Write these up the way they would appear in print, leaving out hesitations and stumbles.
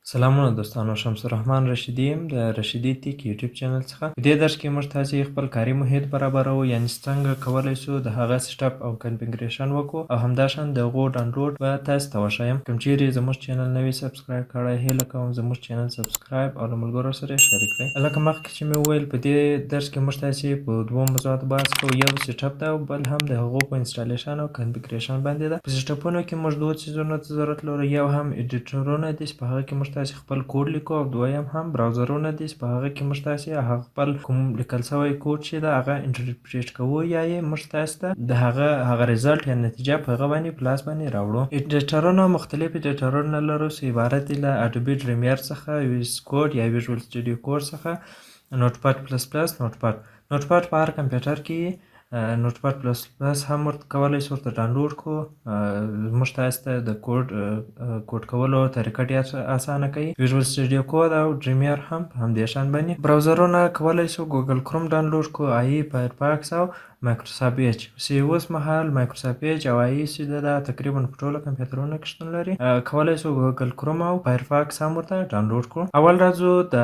سلامونه دوستانو، شمس الرحمن رشیدی یم د رشیدی ټیک یوټیوب چینل څخه. په دې درس کې موږ تاسې خپل کاري محیط برابرو، یعنې څنګه کولی شو د هغه سیټ اپ او کنفیګریشن وکړو او همداشان د هغو ډاونلوډ به تاسو ته وښیم. کوم چیرې زموږ چینل نوی سبسکرایب کړی، هیله کوم زموږ چینل سبسکرایب او له ملګرو سره یې شریک کړئ. لکه مخکې چې مې وویل، په دې درس کې موږ تاسې په دوو موضوعاتو بحث کوو، یو سیټ اپ ده او بل هم د هغو په انسټالیشن او کنفیګریشن باندې ده. په سیټ اپونو کې موږ دوه څیزونو ته ضرورت لرو، یو هم ایډیټرونه دي چې په هغه کې موږ تاسې خپل کوډ لیکو، او دویم هم براوزرونه دي چې په هغه کې موږ تاسې هغه خپل کوم لیکل شوی کوډ چې ده هغه انټرپریټ کوو، یا یې موږ تاسې ته د هغه ریزلټ یا نتیجه په هغه باندې په لاس باندې راوړو. ایډیټرونه مختلف ایډیټرونه لرو چې عبارت دي له اډوبي ډریمیر څخه، ویس کوډ یا ویژوال سټوډیو کوډ څخه، نوټ پاډ پلس پلس، نوټ پاډ په هر کمپیوټر کې نوټ پاډ پلس پلس هم ورته کولی شو ورته ډاونلوډ کړو. موږ تاسې ته د کوډ کولو طریقه ډېر اسانه کوي. ویژوال سټوډیو کوډ او ډریمیر هم په همدې شان باندې. براوزرونه کولی شو ګوګل کروم ډاونلوډ کړو، آی فایرفاکس او مایکروسافټ ایج. چې اوس مهال مایکروسافټ ایج او آی چې ده تقریبا په ټولو کمپیوټرونو کې شتون لري. کولی شو ګوګل کروم او فایرفاکس هم ورته ډاونلوډ کړو. اول راځو د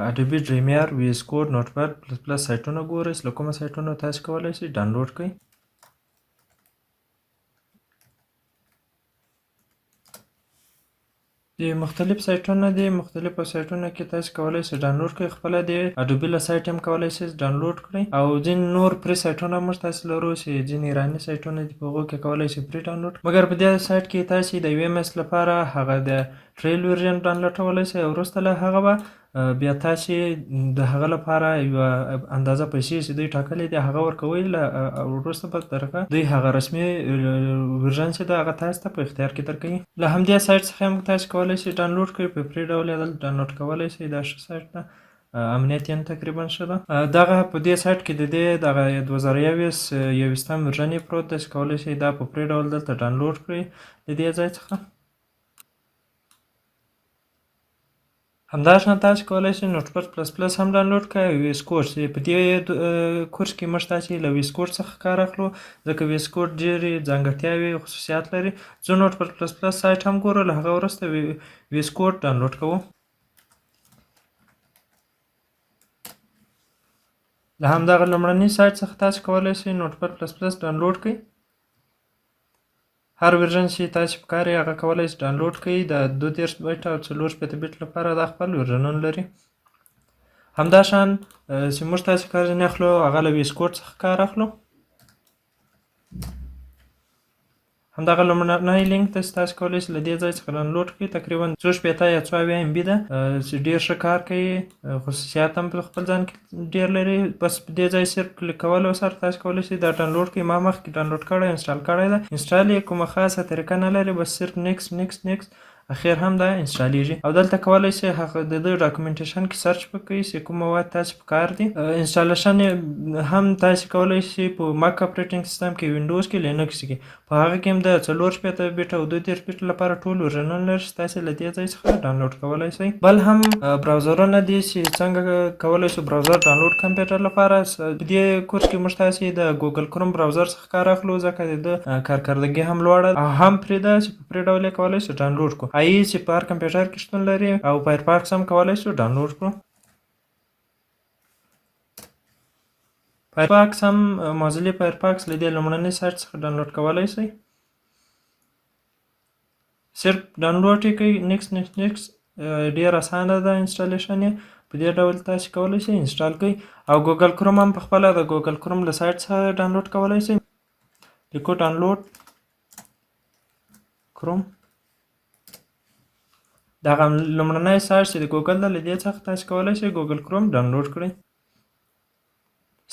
اډوبي ډریمیر، ویس کوډ، نوټ پاډ پلس پلس سایټونه ګورئ چې له کومه سایټونو تاسې کولی شئ ډاونلوډ کړئ. د مختلف سایټونه دي، مختلفو سایټونو کې تاسې کولی شئ ډاونلوډ کړئ. خپله د اډوبي له سایټ هم کولی شئ ډاونلوډ کړئ، او ځینې نور پرې سایټونه موږ تاسې لرو چې ځینې ایراني سایټونه دي، په هغو کې کولی شئ پرې ډاونلوډ. مګر په دې سایټ کې تاسې د یوې میاشتې لپاره هغه د ټریل ورژن ډاونلوډولی شئ، او وروسته له هغه به بیا تاسې د هغه لپاره یوه اندازه پیسې چې دوی ټاکلې دي هغه ورکوئ، او وروسته به درغه دوی هغه رسمي ورژن چې ده هغه تاسې ته په اختیار کې درکوي. له همدې سایټ څخه هم تاسې کولی شئ ډاونلوډ کړئ، په فري ډول یې دلته ډاونلوډ کولی شئ. دا ښه سایټ ده، امنیت یې تقریبا ښه ده. دغه په دې سایټ کې د دې دغه 2021 ورژن یې پروت ده چې کولی شئ دا په فري ډول دلته ډاونلوډ کړئ د دې ځای څخه. همداشان تاسې کولی شئ نوټ پاډ پلس پلس هم ډاونلوډ کړئ، او ویس کوډ چې په دې کورس کې موږ تاسې له ویس کوډ څخه کار اخلو، ځکه ویس کوډ ډېرې ځانګړتیاوې او خصوصیات لري. زه نوټ پاډ پلس پلس سایټ هم ګورو، له هغه وروسته ویس کوډ ډاونلوډ کوو. له همدغه لومړني سایټ څخه تاسې کولی شئ نوټ پاډ پلس پلس ډاونلوډ کړئ. هر ورژن چې تاسې په کار یې هغه کولی شئ ډاونلوډ کړئ. د 32 بیټ او 64 بیټ لپاره دا خپل ورژنونه لري. همداشان چې موږ تاسې کار ځینې اخلو، هغه له ویس کوډ څخه کار اخلو. همدغه لومړنی لینک ته چې تاسې کولی شئ له دې ځای څخه ډاونلوډ کړئ، تقریبا 280 یا 280 MB ده، چې ډېر ښه کار کوي، خصوصیات هم په خپل ځان کې ډېر لري. بس په دې ځای صرف کلیک کولو سره تاسې کولی شئ دا ډاونلوډ کړئ. ما مخکې ډاونلوډ کړی، انسټال کړی ده. انسټال یې کومه خاصه طریقه نه لري، بس صرف نیکس اخر هم دا انسټالیږي، او دلته کولی شئ هغه د ده ډاکومنټیشن کې سرچ وکړئ چې کوم مواد تاسې په کار دي. انسټالیشن هم تاسې کولی شئ په مک اپریټینګ سیسټم کې، وینډوز کې، لینکس کې، په هغه کې هم د 64 بیټ او 32 بیټ لپاره ټول ورژنونه لري چې تاسې له دې ځای څخه ډاونلوډ کولی شئ. بل هم براوزرونه دي چې څنګه کولی شو براوزر ډاونلوډ کمپیوټر لپاره. په دې کورس کې موږ تاسې د ګوګل کروم براوزر څخه کار اخلو، ځکه د ده کارکردګي هم لوړه او هم فري ده چې په فري ډول یې کولی شو ډاونلوډ کړو. آی چې په هر کمپیوټر کې شتون لري، او فایرفاکس هم کولی شو ډاونلوډ کړو. فایرفاکس هم موزیلا فایرفاکس له دې لومړني سایټ څخه ډاونلوډ کولی شئ. صرف ډاونلوډ یې کوئ، نیکس ډېر اسانه ده انسټالیشن یې. په دې ډول تاسې کولی شئ انسټال کړئ، او ګوګل کروم هم په خپله د ګوګل کروم له سایټ څخه ډاونلوډ کولی شئ. لیکو ډاونلوډ کروم، دغه لومړنی سایټ چې د ګوګل ده له دې څخه تاسې کولی شئ ګوګل کروم ډاونلوډ کړئ.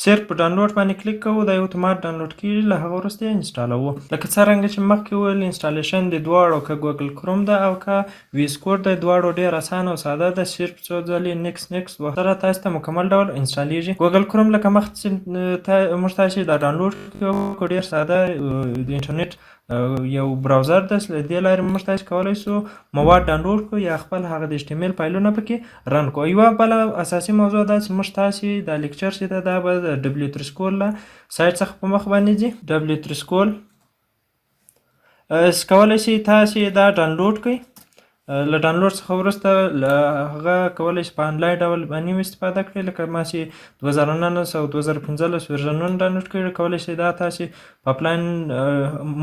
صرف په ډاونلوډ باندې کلیک کوو، دا یو اتومات ډاونلوډ کېږي، له هغه وروسته یې انسټالوو. لکه څرنګه چې مخکې وویل، انسټالیشن د دواړو، که ګوګل کروم ده او که ویس کوډ ده، دواړو ډېر اسانه او ساده ده. صرف څو ځلې نیکس وخت سره تاسې ته مکمل ډول انسټالیږي. ګوګل کروم لکه مخکې چې موږ تاسې دا ډاونلوډ کړو، ډېر ساده د انټرنیټ یو براوزر ده. له دې لارې موږ تاسې کولی شو مواد ډاونلوډ کړو یا خپل هغه د HTML فایلونه پکې رن کړو. یوه بله اساسي موضوع دا چې موږ تاسې دا لیکچر چې ده دا به د W3 سکول له سایټ څخه په مخ باندې ځي. W3 سکول کولی شئ تاسې دا ډاونلوډ کړئ. له ډاونلوډ څخه وروسته له هغه کولی شئ په آنلاین ډول باندې استفاده کړئ. لکه ما چې 2019 او 2015 ورژنونه ډاونلوډ کړي، کولی شئ دا تاسې په اپلاین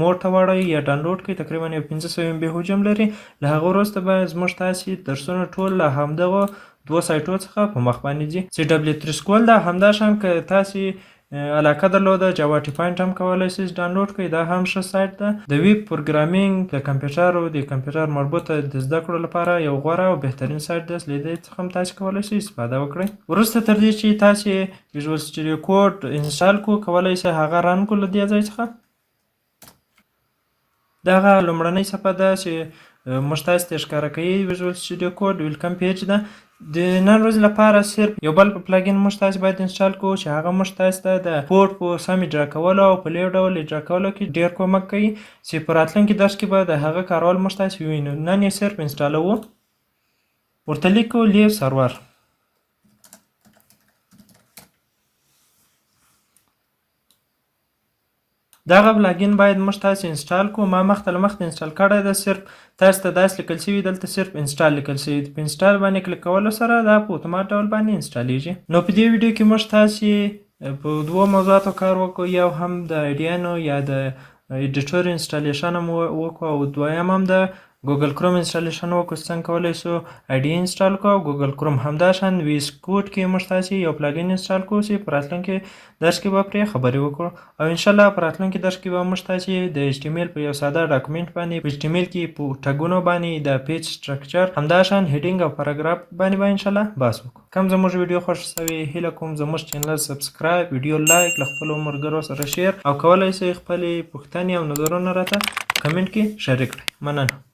موډ ته واړوئ یا ډاونلوډ کړئ. تقریبا یو 1500 MB حجم لري. له هغه وروسته به زموږ تاسې درسونه ټول له همدغه 2 سایټو څخه په مخ باندې ځي. CW3 سکول ده. همداشان که تاسې علاقه درلوده جاوا ټیپاینټ هم کولی شئ ډاونلوډ کړئ، دا هم ښه سایټ ده. د ویب پروګرامینګ د کمپیوټر او د کمپیوټر مربوطه د زده کړو لپاره یو غوره او بهترین سایټ ده. له دې څخه هم تاسې کولی شئ استفاده وکړئ. وروسته تر دې چې تاسې ویژوال سټوډیو کوډ انسټال کړو، کولی شئ هغه رن کړو له دې ځای څخه. دغه لومړنۍ صفحه ده چې موږ تاسې ته ښکاره کوي ویژوال سټوډیو کوډ ویلکم پیج ده. د نن ورځې لپاره صرف یو بل پلګین موږ تاسې باید انسټال کړو چې هغه موږ تاسې ته د کوډ په سم اجرا کولو او په لیو ډول اجرا کولو کې ډېر کومک کوي، چې په راتلونکي درس کې به د هغه کارول موږ تاسې ووینو. نن یې صرف انسټالوو. ورته لیکو لیو سرور. دغه پلګین باید موږ تاسې انسټال کړو. ما مخته له مخکې انسټال کړی ده. صرف تاسې ته داسې لیکل شوي، دلته صرف انسټال لیکل شوي. په انسټال باندې کلیک کولو سره دا په اتومات ډول باندې انسټالیږي. نو په دې ویډیو کې موږ تاسې په 2 موضوعاتو کار وکړو. یو هم د ایډیانو یا د ایډیټور انسټالیشن هم وکړو، او دویم هم د ګوګل کروم انسټالیشن وکړو چې څنګه کولی شو ایډي انسټال کړو او ګوګل کروم. همداشان ویس کوډ کې موږ تاسې یو پلګین انسټال کړو چې په راتلونکي درس کې به پرې خبرې وکړو. او انشاءالله په راتلونکي درس کې به موږ تاسې د HTML په یو ساده ډاکومنټ باندې په HTML کې په ټګونو باندې د پیج سټرکچر، همداشان هیډینګ او پاراګراف باندې به انشاءالله بحث وکړو. کوم زموږ ویډیو خوښ شوی، هیله کوم زموږ چینل سبسکرایب، ویډیو لایک، له خپلو ملګرو سره شیر، او کولی شئ خپلې پوښتنې او نظرونه راته کمینټ کې شریک کړئ. مننه.